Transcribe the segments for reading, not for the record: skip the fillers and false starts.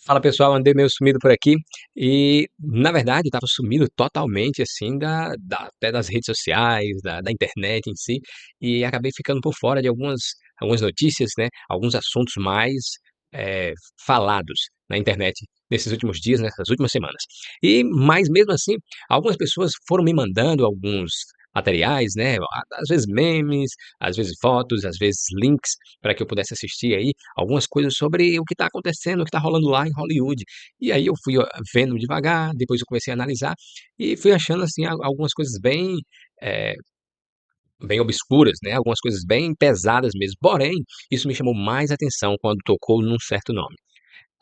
Fala pessoal, andei meio sumido por aqui e, na verdade, eu estava sumido totalmente assim até das redes sociais, da internet em si, e acabei ficando por fora de algumas notícias, né, alguns assuntos mais eh, falados na internet nesses últimos dias, nessas últimas semanas. Mas mesmo assim, algumas pessoas foram me mandando alguns materiais, né, às vezes memes, às vezes fotos, às vezes links para que eu pudesse assistir aí algumas coisas sobre o que está acontecendo, o que está rolando lá em Hollywood. E aí eu fui, vendo devagar, depois eu comecei a analisar e fui achando, assim, algumas coisas eh, bem obscuras, né, algumas coisas bem pesadas mesmo. Porém, isso me chamou mais atenção quando tocou num certo nome.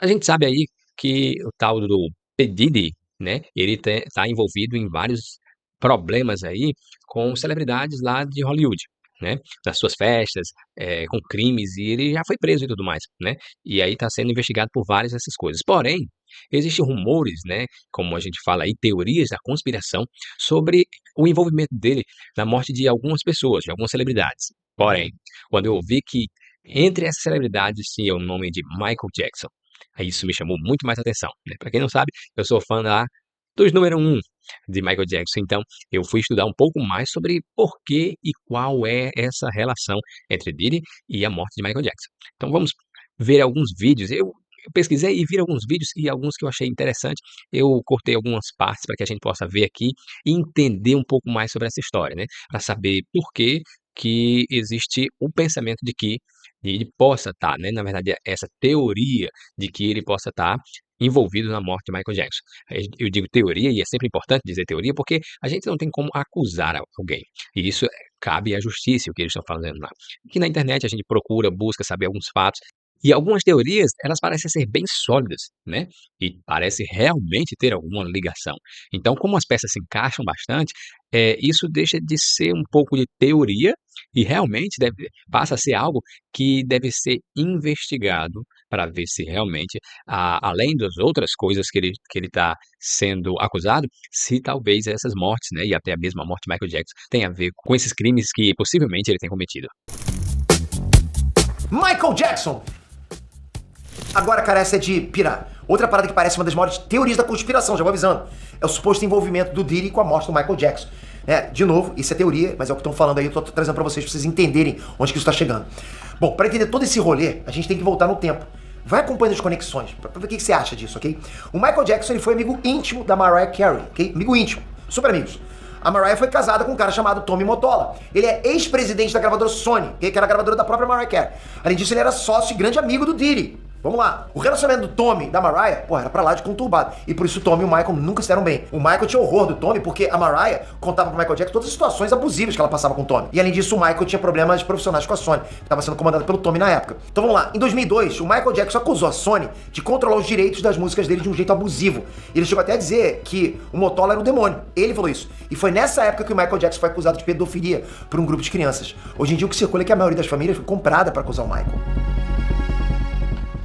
A gente sabe aí que o tal do P. Diddy, né, ele tá envolvido em vários problemas aí com celebridades lá de Hollywood, né, nas suas festas, com crimes, e ele já foi preso e tudo mais, né, e aí tá sendo investigado por várias dessas coisas. Porém, existem rumores, né, como a gente fala aí, teorias da conspiração sobre o envolvimento dele na morte de algumas pessoas, de algumas celebridades. Porém, quando eu ouvi que entre essas celebridades tinha o nome de Michael Jackson, aí isso me chamou muito mais atenção, né. Pra quem não sabe, eu sou fã lá dos número um de Michael Jackson, então eu fui estudar um pouco mais sobre por que e qual é essa relação entre Diddy e a morte de Michael Jackson. Então vamos ver alguns vídeos. Eu pesquisei e vi alguns vídeos e alguns que eu achei interessante, eu cortei algumas partes para que a gente possa ver aqui e entender um pouco mais sobre essa história, né, pra saber por que existe o pensamento de que ele possa estar, né, na verdade, essa teoria de que ele possa estar envolvido na morte de Michael Jackson. Eu digo teoria, e é sempre importante dizer teoria, porque a gente não tem como acusar alguém. E isso cabe à justiça, o que eles estão fazendo lá. Aqui na internet a gente procura, busca saber alguns fatos, e algumas teorias, elas parecem ser bem sólidas, né? E parece realmente ter alguma ligação. Então, como as peças se encaixam bastante, isso deixa de ser um pouco de teoria e realmente passa a ser algo que deve ser investigado para ver se realmente, além das outras coisas que ele está sendo acusado, se talvez essas mortes, né, e até a mesma morte de Michael Jackson, tem a ver com esses crimes que possivelmente ele tem cometido. Michael Jackson! Agora, cara, essa é de pirar. Outra parada que parece uma das maiores teorias da conspiração, já vou avisando, é o suposto envolvimento do Diddy com a morte do Michael Jackson. De novo, isso é teoria, mas é o que estão falando aí, eu tô trazendo pra vocês entenderem onde que isso tá chegando. Bom, pra entender todo esse rolê, a gente tem que voltar no tempo. Vai acompanhando as conexões, pra ver o que você acha disso, ok? O Michael Jackson, ele foi amigo íntimo da Mariah Carey, ok? Amigo íntimo, super amigos. A Mariah foi casada com um cara chamado Tommy Mottola. Ele é ex-presidente da gravadora Sony, okay? Que era a gravadora da própria Mariah Carey. Além disso, ele era sócio e grande amigo do Diddy. Vamos lá. O relacionamento do Tommy e da Mariah, era pra lá de conturbado. E por isso o Tommy e o Michael nunca se deram bem. O Michael tinha horror do Tommy porque a Mariah contava pro Michael Jackson todas as situações abusivas que ela passava com o Tommy. E além disso, o Michael tinha problemas profissionais com a Sony, que estava sendo comandada pelo Tommy na época. Então vamos lá. Em 2002, o Michael Jackson acusou a Sony de controlar os direitos das músicas dele de um jeito abusivo. Ele chegou até a dizer que o Mottola era um demônio. Ele falou isso. E foi nessa época que o Michael Jackson foi acusado de pedofilia por um grupo de crianças. Hoje em dia o que circula é que a maioria das famílias foi comprada para acusar o Michael.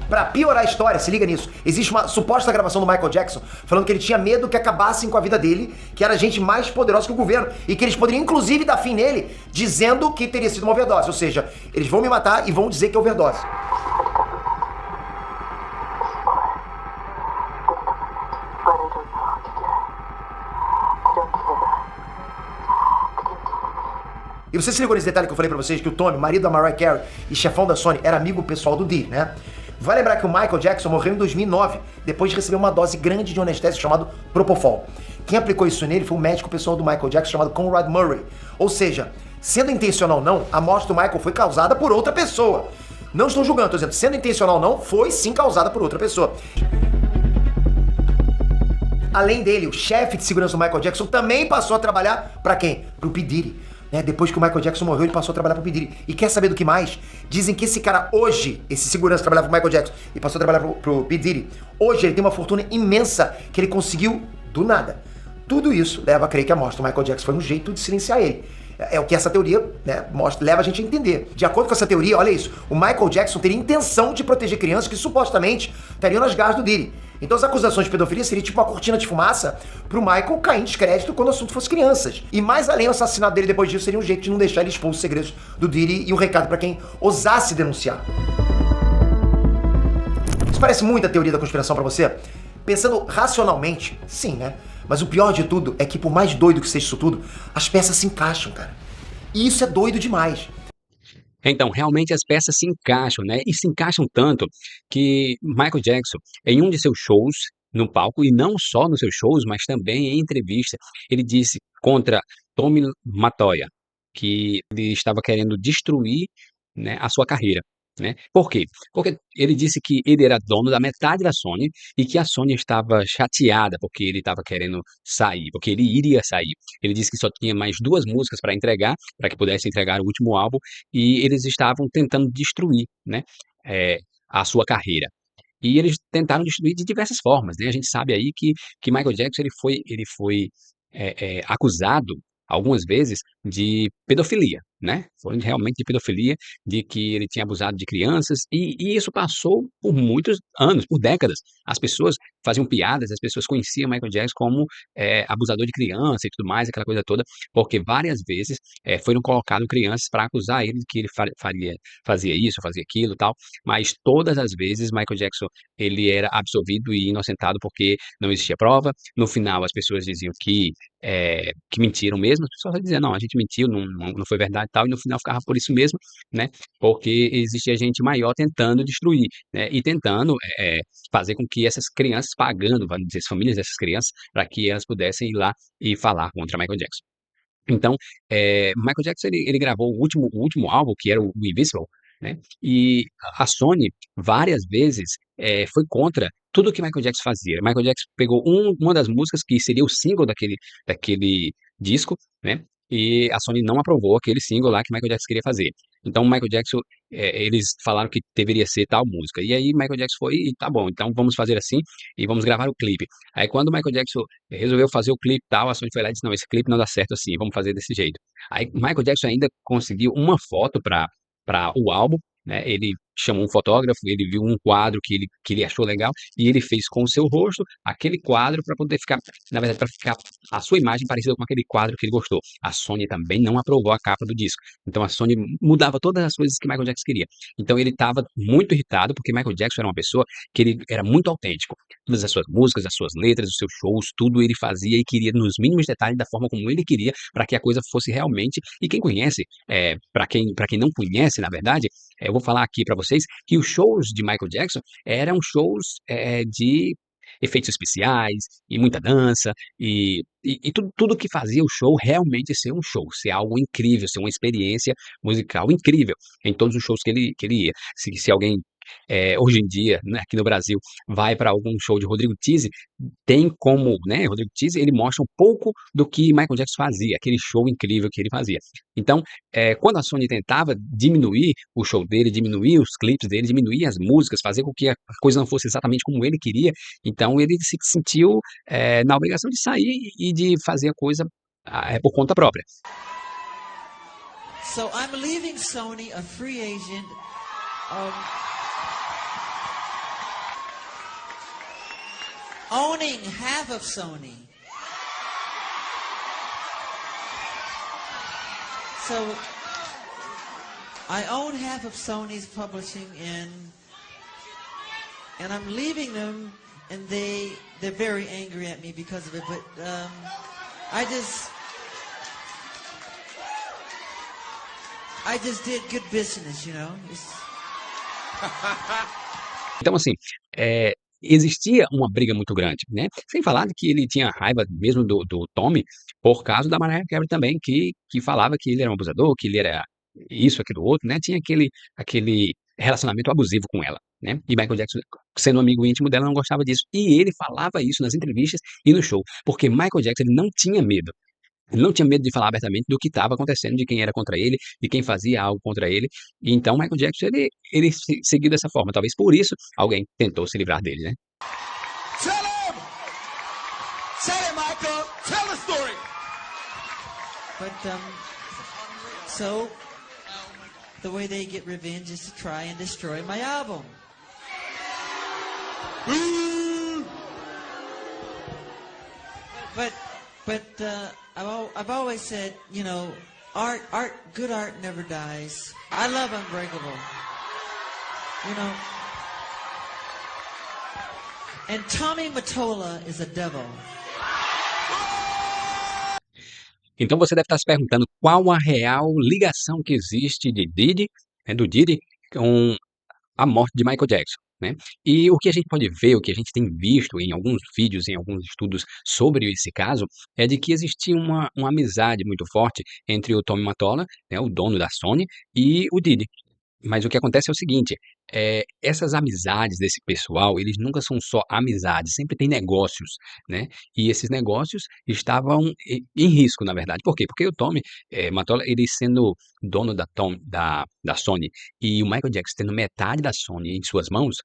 Pra piorar a história, se liga nisso, existe uma suposta gravação do Michael Jackson falando que ele tinha medo que acabassem com a vida dele, que era gente mais poderosa que o governo, e que eles poderiam inclusive dar fim nele, dizendo que teria sido uma overdose. Ou seja, eles vão me matar e vão dizer que é overdose. E você se ligou nesse detalhe que eu falei pra vocês, que o Tommy, marido da Mariah Carey e chefão da Sony, era amigo pessoal do Diddy, né? Vai lembrar que o Michael Jackson morreu em 2009, depois de receber uma dose grande de um anestésico chamado Propofol. Quem aplicou isso nele foi um médico pessoal do Michael Jackson chamado Conrad Murray. Ou seja, sendo intencional ou não, a morte do Michael foi causada por outra pessoa. Não estou julgando, estou dizendo, sendo intencional ou não, foi sim causada por outra pessoa. Além dele, o chefe de segurança do Michael Jackson também passou a trabalhar para quem? Pro P. Diddy. Depois que o Michael Jackson morreu, ele passou a trabalhar pro P. Diddy. E quer saber do que mais? Dizem que esse cara hoje, esse segurança trabalhava pro Michael Jackson e passou a trabalhar pro P. Diddy, hoje ele tem uma fortuna imensa que ele conseguiu do nada. Tudo isso leva a crer que a morte do Michael Jackson foi um jeito de silenciar ele. É o que essa teoria, leva a gente a entender. De acordo com essa teoria, olha isso, o Michael Jackson teria intenção de proteger crianças que supostamente estariam nas garras do Diddy. Então as acusações de pedofilia seriam tipo uma cortina de fumaça pro Michael cair em descrédito quando o assunto fosse crianças. E mais além, o assassinato dele depois disso seria um jeito de não deixar ele expor os segredos do Diddy e um recado pra quem ousasse denunciar. Isso parece muita teoria da conspiração pra você? Pensando racionalmente, sim, né? Mas o pior de tudo é que por mais doido que seja isso tudo, as peças se encaixam, cara. E isso é doido demais. Então, realmente as peças se encaixam, né? E se encaixam tanto que Michael Jackson, em um de seus shows no palco, e não só nos seus shows, mas também em entrevista, ele disse contra Tommy Mottola que ele estava querendo destruir, né, a sua carreira, né? Por quê? Porque ele disse que ele era dono da metade da Sony e que a Sony estava chateada porque ele estava querendo sair, porque ele iria sair. Ele disse que só tinha mais 2 músicas para entregar, para que pudesse entregar o último álbum, e eles estavam tentando destruir, né, a sua carreira. E eles tentaram destruir de diversas formas, né? A gente sabe aí que Michael Jackson ele foi acusado algumas vezes de pedofilia, né? Foi realmente de pedofilia, de que ele tinha abusado de crianças e isso passou por muitos anos, por décadas. As pessoas faziam piadas, as pessoas conheciam Michael Jackson como abusador de criança e tudo mais, aquela coisa toda, porque várias vezes foram colocadas crianças para acusar ele de que ele fazia isso, fazia aquilo, tal. Mas todas as vezes Michael Jackson ele era absolvido e inocentado porque não existia prova. No final as pessoas diziam que mentiram mesmo, as pessoas diziam, não, a gente mentiu, não foi verdade e tal, e no final ficava por isso mesmo, né? Porque existia gente maior tentando destruir, né? E tentando fazer com que essas crianças, pagando, vamos dizer, as famílias dessas crianças, para que elas pudessem ir lá e falar contra Michael Jackson. Então, Michael Jackson ele gravou o último álbum, que era o Invisible, né? E a Sony, várias vezes, foi contra tudo que Michael Jackson fazia. Michael Jackson pegou uma das músicas que seria o single daquele disco, né? E a Sony não aprovou aquele single lá que Michael Jackson queria fazer. Então, Michael Jackson, eles falaram que deveria ser tal música. E aí Michael Jackson foi, e tá bom, então vamos fazer assim e vamos gravar o clipe. Aí quando o Michael Jackson resolveu fazer o clipe e tal, a Sony foi lá e disse, não, esse clipe não dá certo assim, vamos fazer desse jeito. Aí Michael Jackson ainda conseguiu uma foto para o álbum, né? Ele chamou um fotógrafo, ele viu um quadro que ele achou legal e ele fez com o seu rosto aquele quadro para poder ficar, na verdade, para ficar a sua imagem parecida com aquele quadro que ele gostou. A Sony também não aprovou a capa do disco. Então a Sony mudava todas as coisas que Michael Jackson queria. Então ele estava muito irritado porque Michael Jackson era uma pessoa que ele era muito autêntico. Todas as suas músicas, as suas letras, os seus shows, tudo ele fazia e queria nos mínimos detalhes da forma como ele queria para que a coisa fosse realmente. E quem conhece, para quem não conhece, na verdade, eu vou falar aqui para vocês que os shows de Michael Jackson eram shows de efeitos especiais e muita dança e tudo que fazia o show realmente ser um show, ser algo incrível, ser uma experiência musical incrível em todos os shows que ele ia. Se alguém hoje em dia, né, aqui no Brasil, vai para algum show de Rodrigo Tizzi, tem como, né, Rodrigo Tizzi, ele mostra um pouco do que Michael Jackson fazia, aquele show incrível que ele fazia. Então, quando a Sony tentava diminuir o show dele, diminuir os clipes dele, diminuir as músicas, fazer com que a coisa não fosse exatamente como ele queria, então ele se sentiu na obrigação de sair e de fazer a coisa por conta própria. So I'm leaving Sony, a free agent. Owning half of Sony. So I own half of Sony's publishing and I'm leaving them and they're very angry at me because of it, but I just did good business, you know. Então, assim, existia uma briga muito grande, né? Sem falar de que ele tinha raiva mesmo do Tommy por causa da Mariah Carey também, que falava que ele era um abusador, que ele era isso, aquilo, outro, né? Tinha aquele relacionamento abusivo com ela, né? E Michael Jackson, sendo um amigo íntimo dela, não gostava disso. E ele falava isso nas entrevistas e no show, porque Michael Jackson ele não tinha medo. Ele não tinha medo de falar abertamente do que estava acontecendo, de quem era contra ele, de quem fazia algo contra ele. E então Michael Jackson ele seguiu dessa forma. Talvez por isso alguém tentou se livrar dele, né? Tell him! Tell him, Michael! Tell the story! But so the way they get revenge is to try and destroy my album. But I've always said, you know, good art never dies. I love Unbreakable. You know, And Tommy Mottola is a devil. Então você deve estar se perguntando qual a real ligação que existe de Diddy, né, do Diddy com a morte de Michael Jackson, né? E o que a gente pode ver, o que a gente tem visto em alguns vídeos, em alguns estudos sobre esse caso, é de que existia uma amizade muito forte entre o Tommy Mottola, né, o dono da Sony, e o Diddy. Mas o que acontece é o seguinte, essas amizades desse pessoal, eles nunca são só amizades, sempre tem negócios, né, e esses negócios estavam em risco, na verdade. Por quê? Porque o Tommy, Mottola, ele sendo dono da Sony e o Michael Jackson tendo metade da Sony em suas mãos,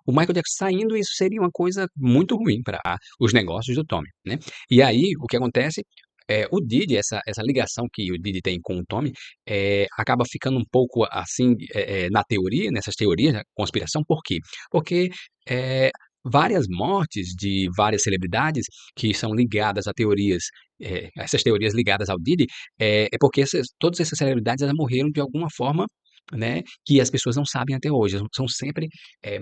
o Michael Jackson saindo, isso seria uma coisa muito ruim para os negócios do Tommy, né. E aí, o que acontece o Diddy, essa ligação que o Diddy tem com o Tommy, acaba ficando um pouco assim, na teoria, nessas teorias da conspiração, por quê? Porque várias mortes de várias celebridades que são ligadas a teorias, essas teorias ligadas ao Diddy, é porque todas essas celebridades elas morreram de alguma forma, né, que as pessoas não sabem até hoje. São sempre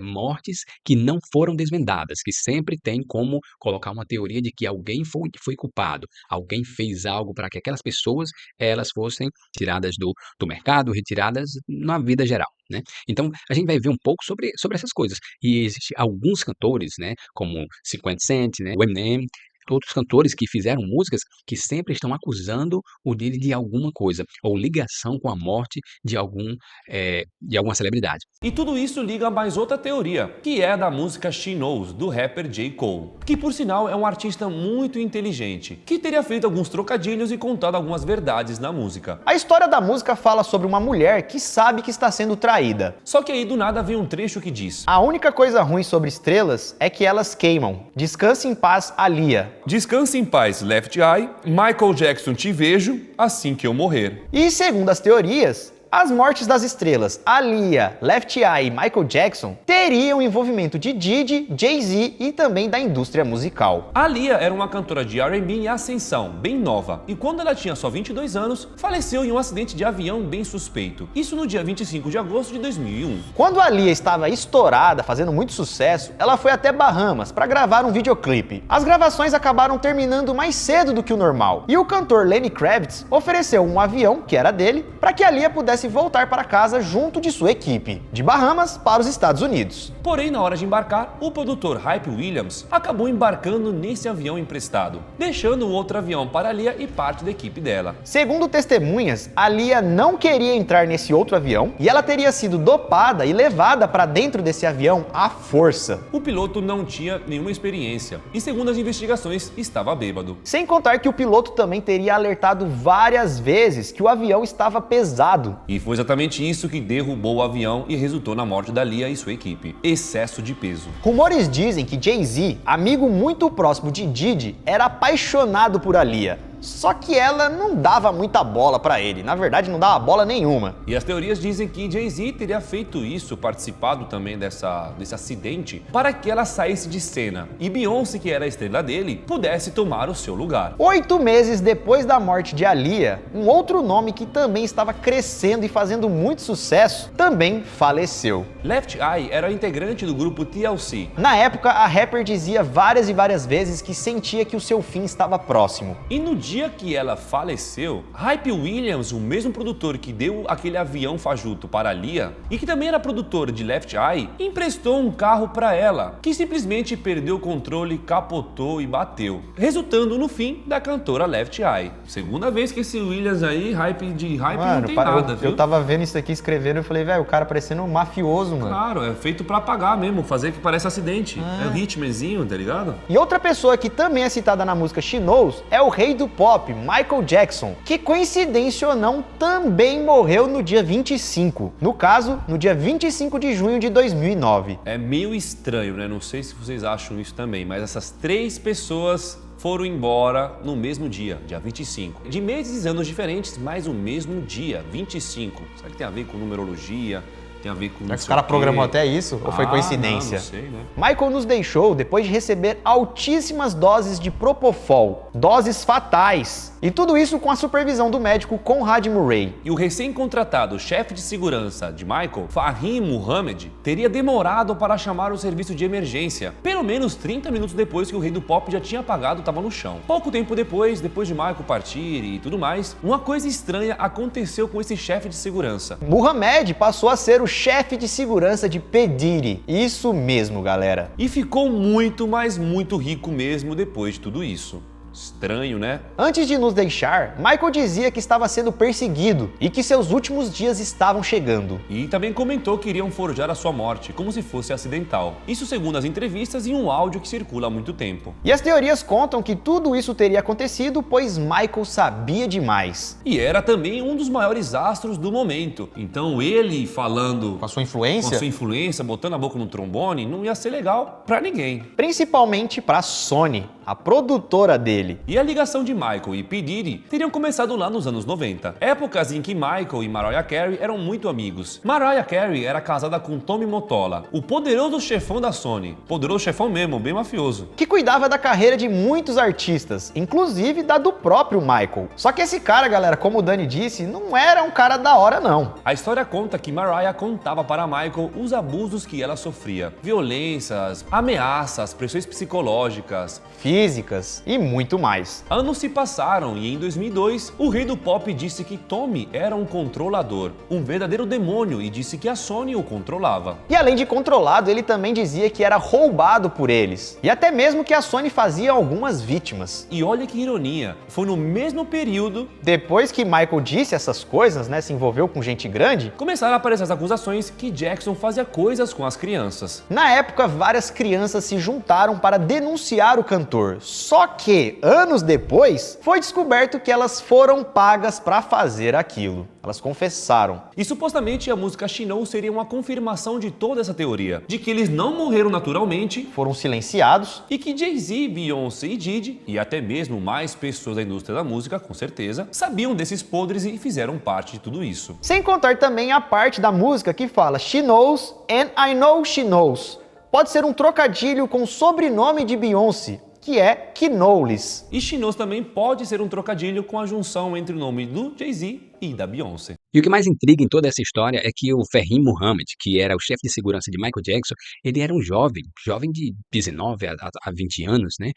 mortes que não foram desvendadas, que sempre tem como colocar uma teoria de que alguém foi culpado, alguém fez algo para que aquelas pessoas elas fossem tiradas do mercado, retiradas na vida geral, né. Então a gente vai ver um pouco sobre essas coisas. E existe alguns cantores, né, como 50 Cent, né, o Eminem, outros cantores que fizeram músicas que sempre estão acusando o Diddy de alguma coisa, ou ligação com a morte de alguma celebridade. E tudo isso liga a mais outra teoria, que é a da música She Knows, do rapper J. Cole, que por sinal é um artista muito inteligente, que teria feito alguns trocadilhos e contado algumas verdades na música. A história da música fala sobre uma mulher que sabe que está sendo traída. Só que aí do nada vem um trecho que diz: A única coisa ruim sobre estrelas é que elas queimam. Descanse em paz, Aaliyah. Descanse em paz, Left Eye, Michael Jackson, te vejo assim que eu morrer. E segundo as teorias, as mortes das estrelas Aaliyah, Left Eye e Michael Jackson teriam envolvimento de Diddy, Jay-Z e também da indústria musical. Aaliyah era uma cantora de R&B em ascensão, bem nova, e quando ela tinha só 22 anos, faleceu em um acidente de avião bem suspeito. Isso no dia 25 de agosto de 2001. Quando a Aaliyah estava estourada, fazendo muito sucesso, ela foi até Bahamas para gravar um videoclipe. As gravações acabaram terminando mais cedo do que o normal, e o cantor Lenny Kravitz ofereceu um avião, que era dele, para que a Aaliyah pudesse voltar para casa junto de sua equipe, de Bahamas para os Estados Unidos. Porém, na hora de embarcar, o produtor Hype Williams acabou embarcando nesse avião emprestado, deixando o outro avião para Aaliyah e parte da equipe dela. Segundo testemunhas, Aaliyah não queria entrar nesse outro avião e ela teria sido dopada e levada para dentro desse avião à força. O piloto não tinha nenhuma experiência e, segundo as investigações, estava bêbado. Sem contar que o piloto também teria alertado várias vezes que o avião estava pesado. E foi exatamente isso que derrubou o avião e resultou na morte da Aaliyah e sua equipe: excesso de peso. Rumores dizem que Jay-Z, amigo muito próximo de Diddy, era apaixonado por Aaliyah. Só que ela não dava muita bola pra ele, na verdade não dava bola nenhuma. E as teorias dizem que Jay-Z teria feito isso, participado também desse acidente, para que ela saísse de cena e Beyoncé, que era a estrela dele, pudesse tomar o seu lugar. 8 meses depois da morte de Aaliyah, um outro nome que também estava crescendo e fazendo muito sucesso, também faleceu. Left Eye era integrante do grupo TLC. Na época, a rapper dizia várias e várias vezes que sentia que o seu fim estava próximo. E no dia que ela faleceu, Hype Williams, o mesmo produtor que deu aquele avião fajuto para Aaliyah e que também era produtor de Left Eye, emprestou um carro para ela, que simplesmente perdeu o controle, capotou e bateu, resultando no fim da cantora Left Eye. Segunda vez que esse Williams aí, hype não tem nada, viu? Eu tava vendo isso aqui, escrevendo, e falei, velho, o cara parecendo um mafioso, mano. Claro, é feito pra apagar mesmo, fazer que parece acidente. É um ritmozinho, tá ligado? E outra pessoa que também é citada na música She Knows é o rei do pop, Michael Jackson, que coincidência ou não, também morreu no dia 25. No caso, no dia 25 de junho de 2009. É meio estranho, né? Não sei se vocês acham isso também, mas essas 3 pessoas foram embora no mesmo dia 25. De meses e anos diferentes, mas o mesmo dia, 25. Será que tem a ver com numerologia? tem a ver com... Será que o cara programou até isso? Ou foi coincidência? Não sei, né? Michael nos deixou depois de receber altíssimas doses de Propofol, doses fatais. E tudo isso com a supervisão do médico Conrad Murray. E o recém-contratado chefe de segurança de Michael, Fahim Muhammad, teria demorado para chamar o serviço de emergência. Pelo menos 30 minutos depois que o rei do pop já tinha apagado e estava no chão. Pouco tempo depois de Michael partir e tudo mais, uma coisa estranha aconteceu com esse chefe de segurança. Muhammad passou a ser o chefe de segurança de P. Diddy. Isso mesmo, galera. E ficou muito, mas muito rico mesmo depois de tudo isso. Estranho, né? Antes de nos deixar, Michael dizia que estava sendo perseguido e que seus últimos dias estavam chegando. E também comentou que iriam forjar a sua morte, como se fosse acidental. Isso segundo as entrevistas e um áudio que circula há muito tempo. E as teorias contam que tudo isso teria acontecido pois Michael sabia demais. E era também um dos maiores astros do momento. Então ele falando Com a sua influência? botando a boca no trombone, não ia ser legal pra ninguém. Principalmente para Sony, a produtora dele. E a ligação de Michael e P. Diddy teriam começado lá nos anos 90. Épocas em que Michael e Mariah Carey eram muito amigos. Mariah Carey era casada com Tommy Mottola, o poderoso chefão da Sony. Poderoso chefão mesmo, bem mafioso. Que cuidava da carreira de muitos artistas, inclusive da do próprio Michael. Só que esse cara, galera, como o Dani disse, não era um cara da hora não. A história conta que Mariah contava para Michael os abusos que ela sofria. Violências, ameaças, pressões psicológicas, físicas e muito mais. Anos se passaram e em 2002, o rei do pop disse que Tommy era um controlador, um verdadeiro demônio, e disse que a Sony o controlava. E além de controlado, ele também dizia que era roubado por eles. E até mesmo que a Sony fazia algumas vítimas. E olha que ironia, foi no mesmo período, depois que Michael disse essas coisas, né, se envolveu com gente grande, começaram a aparecer as acusações que Jackson fazia coisas com as crianças. Na época, várias crianças se juntaram para denunciar o cantor. Só que, anos depois, foi descoberto que elas foram pagas para fazer aquilo. Elas confessaram. E supostamente a música She Knows seria uma confirmação de toda essa teoria, de que eles não morreram naturalmente, foram silenciados, e que Jay-Z, Beyoncé e Diddy, e até mesmo mais pessoas da indústria da música, com certeza, sabiam desses podres e fizeram parte de tudo isso. Sem contar também a parte da música que fala She Knows and I Know She Knows. Pode ser um trocadilho com o sobrenome de Beyoncé, que é Knowles. E She Knows também pode ser um trocadilho com a junção entre o nome do Jay-Z e da Beyoncé. E o que mais intriga em toda essa história é que o Fahim Muhammad, que era o chefe de segurança de Michael Jackson, ele era um jovem de 19 a 20 anos, né?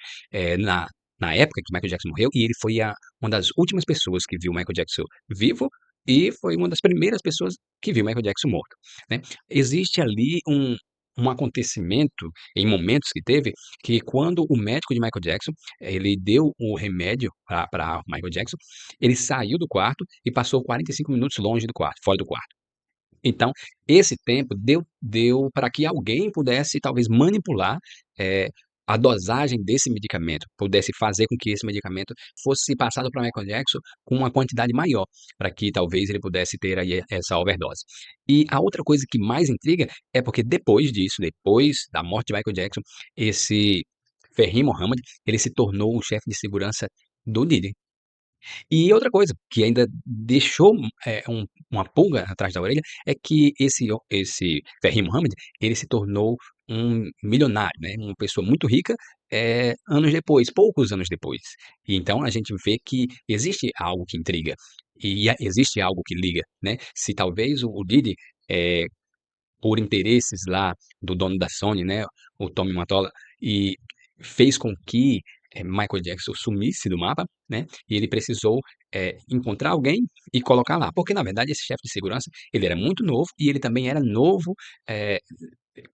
Na época que Michael Jackson morreu, e ele foi uma das últimas pessoas que viu Michael Jackson vivo e foi uma das primeiras pessoas que viu Michael Jackson morto, né? Existe ali um acontecimento, em momentos que teve, que quando o médico de Michael Jackson, ele deu o remédio para Michael Jackson, ele saiu do quarto e passou 45 minutos longe do quarto, fora do quarto. Então, esse tempo deu para que alguém pudesse talvez manipular a dosagem desse medicamento, pudesse fazer com que esse medicamento fosse passado para Michael Jackson com uma quantidade maior, para que talvez ele pudesse ter aí essa overdose. E a outra coisa que mais intriga é porque depois disso, depois da morte de Michael Jackson, esse Fahim Muhammad, ele se tornou o chefe de segurança do Diddy. E outra coisa que ainda deixou uma pulga atrás da orelha é que esse Fahim Muhammad, ele se tornou um milionário, né, uma pessoa muito rica, anos depois, poucos anos depois. E então a gente vê que existe algo que intriga e existe algo que liga, né? Se talvez o Diddy, por interesses lá do dono da Sony, né, o Tommy Mottola, e fez com que Michael Jackson sumisse do mapa, né? E ele precisou encontrar alguém e colocar lá. Porque, na verdade, esse chefe de segurança, ele era muito novo e ele também era novo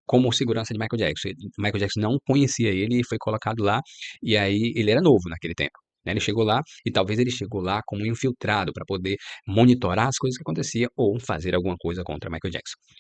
como segurança de Michael Jackson. Michael Jackson não conhecia ele e foi colocado lá, e aí ele era novo naquele tempo, né? Ele chegou lá e talvez ele chegou lá como infiltrado para poder monitorar as coisas que aconteciam ou fazer alguma coisa contra Michael Jackson.